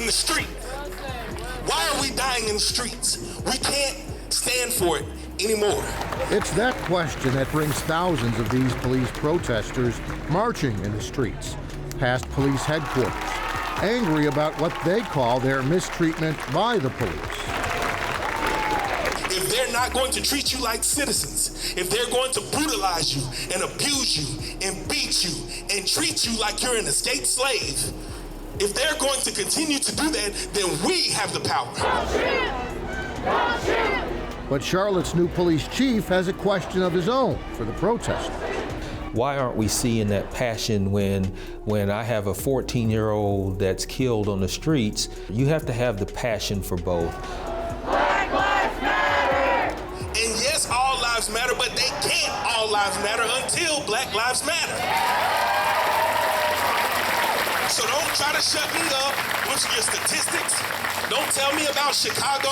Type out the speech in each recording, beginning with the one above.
the street? Why are we dying in the streets? We can't stand for it anymore. It's that question that brings thousands of these police protesters marching in the streets, past police headquarters, angry about what they call their mistreatment by the police. If they're not going to treat you like citizens, if they're going to brutalize you and abuse you and beat you and treat you like you're an escaped slave, if they're going to continue to do that, then we have the power. But Charlotte's new police chief has a question of his own for the protesters. Why aren't we seeing that passion when I have a 14-year-old that's killed on the streets? You have to have the passion for both. Black lives matter! And yes, all lives matter, but they can't all lives matter until Black lives matter. So don't try to shut me up with your statistics. Don't tell me about Chicago.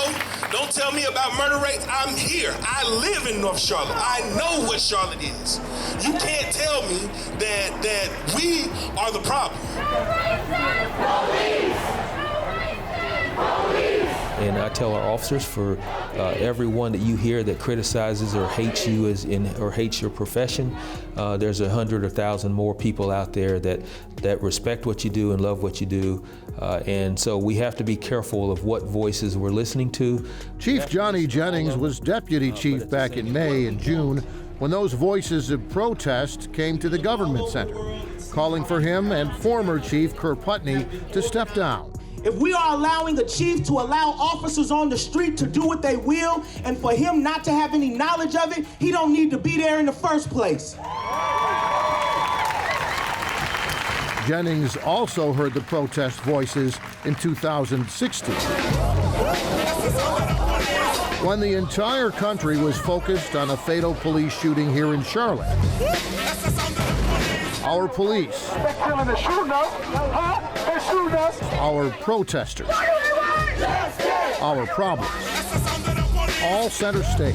Don't tell me about murder rates. I'm here. I live in North Charlotte. I know what Charlotte is. You can't tell me that we are the problem. And I tell our officers, for everyone that you hear that criticizes or hates you or hates your profession, there's 100 or 1,000 more people out there that respect what you do and love what you do. And so we have to be careful of what voices we're listening to. Chief Johnny Jennings was deputy chief back in May and June when those voices of protest came to the government center, calling for him and former Chief Kerr Putney to step down. If we are allowing a chief to allow officers on the street to do what they will, and for him not to have any knowledge of it, he don't need to be there in the first place. Jennings also heard the protest voices in 2016, when the entire country was focused on a fatal police shooting here in Charlotte. Our police, our protesters, our problems, all center stage.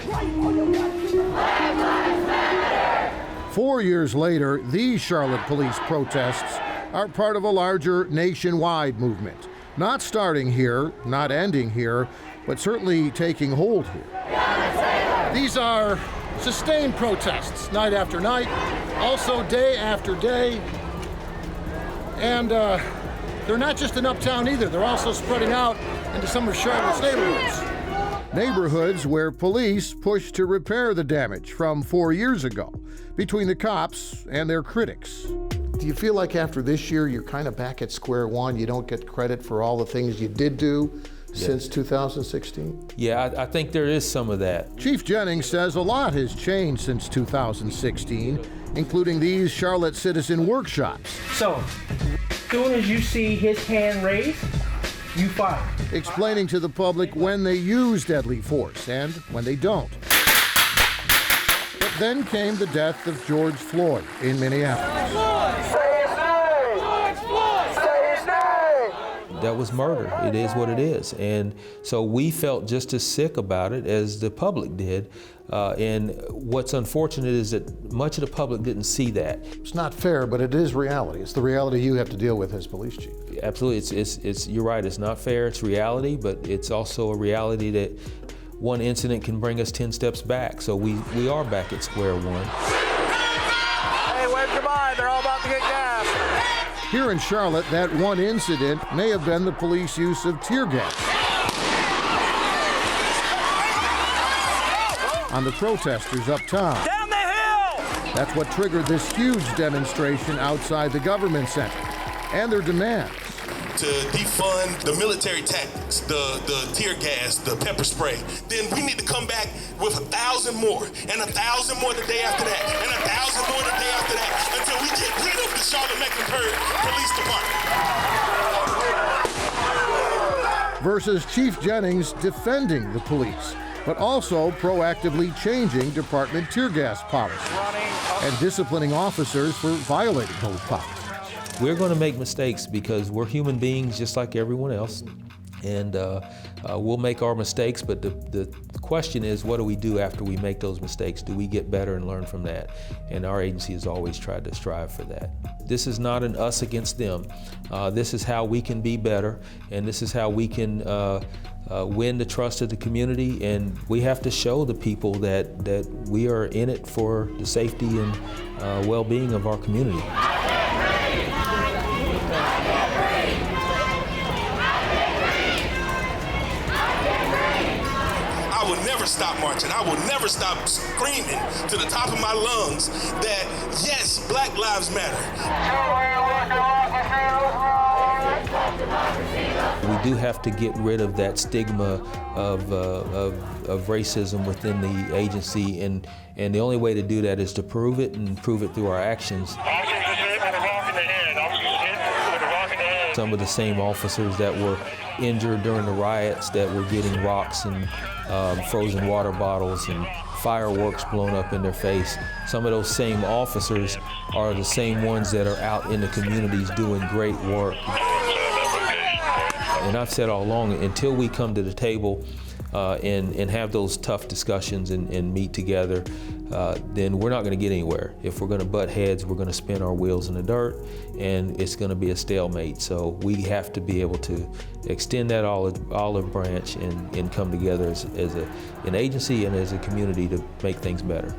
Black Lives Matter! 4 years later, these Charlotte police protests are part of a larger nationwide movement. Not starting here, not ending here, but certainly taking hold here. These are sustained protests, night after night, also day after day. And they're not just in Uptown either, they're also spreading out into some of Charlotte's neighborhoods. Neighborhoods where police pushed to repair the damage from 4 years ago between the cops and their critics. Do you feel like after this year you're kind of back at square one? You don't get credit for all the things you did do since 2016? Yeah, I think there is some of that. Chief Jennings says a lot has changed since 2016, including these Charlotte citizen workshops. So, as soon as you see his hand raised, you fire. Explaining to the public when they use deadly force and when they don't. But then came the death of George Floyd in Minneapolis. Say his name! George Floyd! Say his name! That was murder. It is what it is. And so we felt just as sick about it as the public did. And what's unfortunate is that much of the public didn't see that. It's not fair, but it is reality. It's the reality you have to deal with as police chief. Absolutely. It's you're right. It's not fair. It's reality, but it's also a reality that one incident can bring us 10 steps back. So we are back at square one. Hey, where's your mind? They're all about to get gas. Here in Charlotte, that one incident may have been the police use of tear gas on the protesters uptown. Down the hill! That's what triggered this huge demonstration outside the government center and their demands. To defund the military tactics, the tear gas, the pepper spray, then we need to come back with 1,000 more, and 1,000 more the day after that, and 1,000 more the day after that, until we get rid of the Charlotte-Mecklenburg Police Department. Versus Chief Jennings defending the police, but also proactively changing department tear gas policies and disciplining officers for violating those policies. We're going to make mistakes because we're human beings just like everyone else, and we'll make our mistakes, but the question is, what do we do after we make those mistakes? Do we get better and learn from that? And our agency has always tried to strive for that. is not an us against them. This is how we can be better, and this is how we can win the trust of the community. And we have to show the people that we are in it for the safety and well-being of our community. I will never stop marching. I will never stop screaming to the top of my lungs that, yes, Black Lives Matter. We do have to get rid of that stigma of racism within the agency, and the only way to do that is to prove it, and prove it through our actions. Some of the same officers that were injured during the riots, that were getting rocks and frozen water bottles and fireworks blown up in their face, some of those same officers are the same ones that are out in the communities doing great work. And I've said all along, until we come to the table and have those tough discussions and meet together, then we're not going to get anywhere. If we're going to butt heads, we're going to spin our wheels in the dirt, and it's going to be a stalemate. So we have to be able to extend that olive branch and come together as an agency and as a community to make things better.